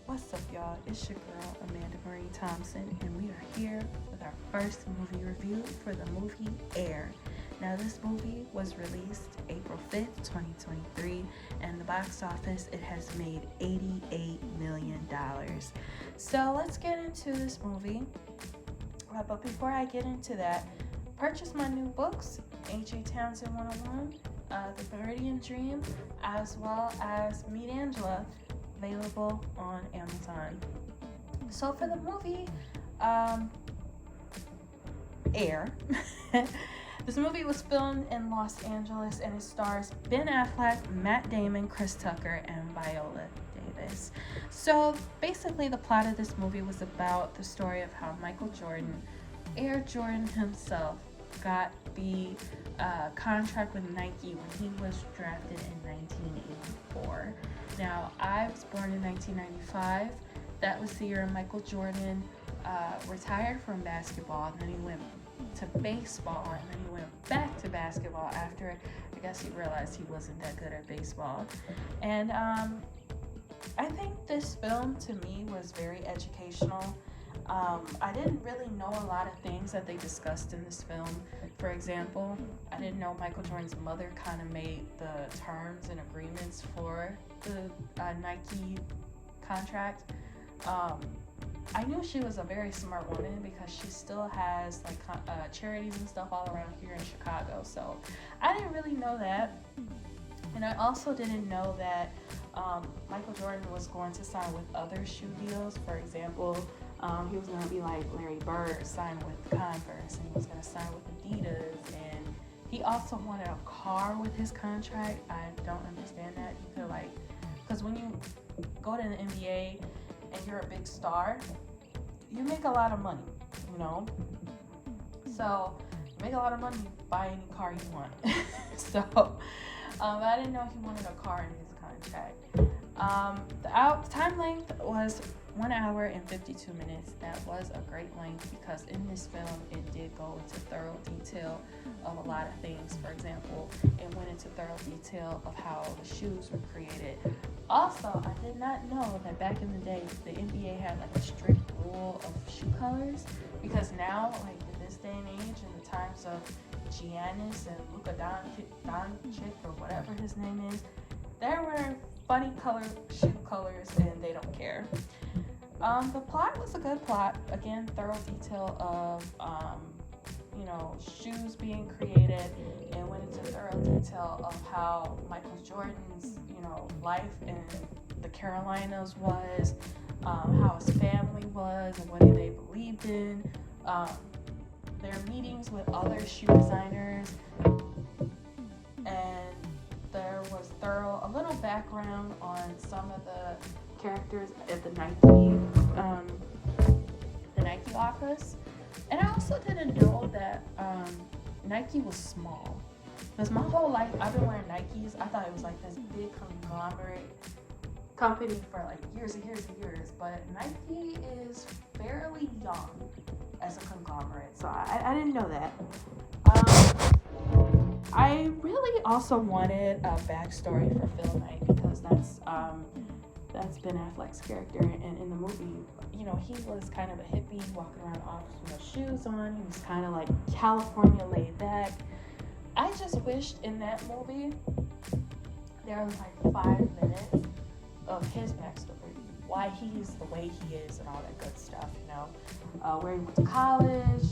What's up, y'all? It's your girl, Amanda Marie Thompson, and we are here with our first movie review for the movie Air. Now, this movie was released April 5th, 2023, and the box office, it has made $88 million. So, let's get into this movie. But before I get into that, purchase my new books, H.E. Townsend 101, The Floridian Dream, as well as Meet Angela, available on Amazon. So for the movie Air, this movie was filmed in Los Angeles and it stars Ben Affleck, Matt Damon, Chris Tucker, and Viola Davis. So basically the plot of this movie was about the story of how Michael Jordan, Air Jordan himself, got the contract with Nike when he was drafted in 1984. Now, I was born in 1995. That was the year Michael Jordan retired from basketball, and then he went to baseball, and then he went back to basketball after, I guess he realized he wasn't that good at baseball. And I think this film, to me, was very educational. I didn't really know a lot of things that they discussed in this film. For example, I didn't know Michael Jordan's mother kind of made the terms and agreements for the Nike contract. I knew she was a very smart woman because she still has like charities and stuff all around here in Chicago. So I didn't really know that. And I also didn't know that Michael Jordan was going to sign with other shoe deals. For example, he was going to be like Larry Bird, sign with Converse, and he was going to sign with Adidas, and he also wanted a car with his contract. I don't understand that. You could because when you go to the NBA and you're a big star, you make a lot of money, you know? So, you make a lot of money, you buy any car you want. So, I didn't know he wanted a car in his contract. The time length was 1 hour and 52 minutes. That was a great length because in this film it did go into thorough detail of a lot of things. For example, it went into thorough detail of how the shoes were created. Also, I did not know that back in the day the NBA had like a strict rule of shoe colors, because now, like in this day and age, in the times of Giannis and Luka Doncic or whatever his name is, they're wearing funny shoe colors and they don't care. The plot was a good plot. Again, thorough detail of shoes being created, and went into thorough detail of how Michael Jordan's life in the Carolinas was, how his family was and what they believed in, their meetings with other shoe designers, and there was a little background on some of the characters at the Nike office. And I also didn't know that Nike was small. Because my whole life I've been wearing Nikes. I thought it was like this big conglomerate company for like years and years and years. But Nike is fairly young as a conglomerate. So I didn't know that. I really also wanted a backstory for Phil Knight, because that's Ben Affleck's character, and in the movie, he was kind of a hippie walking around the office with shoes on. He was kind of like California laid back. I just wished in that movie there was like 5 minutes of his backstory, why he's the way he is and all that good stuff, where he went to college,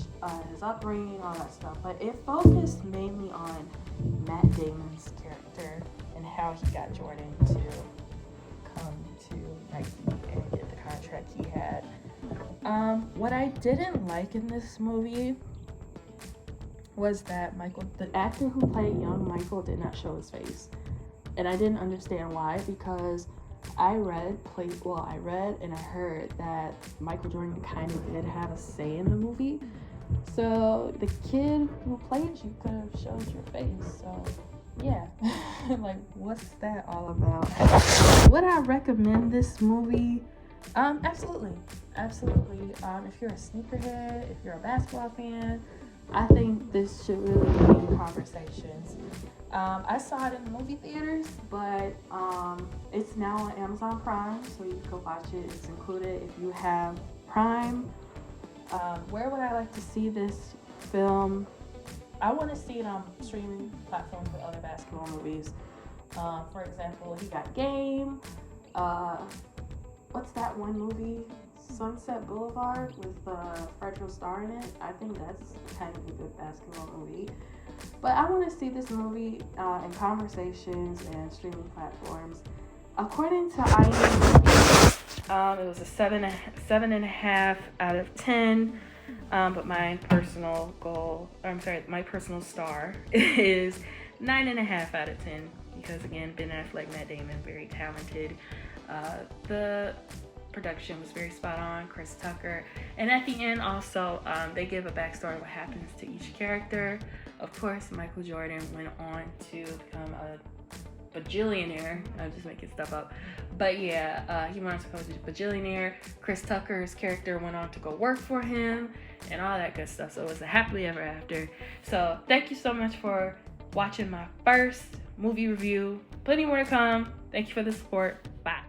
his upbringing, all that stuff. But it focused mainly on Matt Damon's character and how he got Jordan to come to Nike and get the contract he had. What I didn't like in this movie was that the actor who played young Michael, did not show his face. And I didn't understand why, because I read and I heard that Michael Jordan kind of did have a say in the movie. So the kid who played you could have showed your face. So yeah, like what's that all about? Would I recommend this movie? Absolutely. If you're a sneakerhead, if you're a basketball fan, I think this should really be in conversations. I saw it in the movie theaters, but it's now on Amazon Prime, so you can go watch it. It's included if you have Prime. Where would I like to see this film? I want to see it on streaming platforms with other basketball movies. For example, he got Game. What's that one movie? Sunset Boulevard with Fredro Starr in it. I think that's kind of a good basketball movie. But I want to see this movie in conversations and streaming platforms. According to IMDb, it was a 7.5 out of 10. But my personal my personal star is 9.5 out of 10 because again, Ben Affleck, Matt Damon, very talented. The production was very spot on. Chris Tucker, and at the end also they give a backstory of what happens to each character. Of course, Michael Jordan went on to become a bajillionaire. I'm just making stuff up, but yeah, he went on to become a bajillionaire. Chris Tucker's character went on to go work for him and all that good stuff. So it was a happily ever after. So thank you so much for watching my first movie review. Plenty more to come. Thank you for the support. Bye.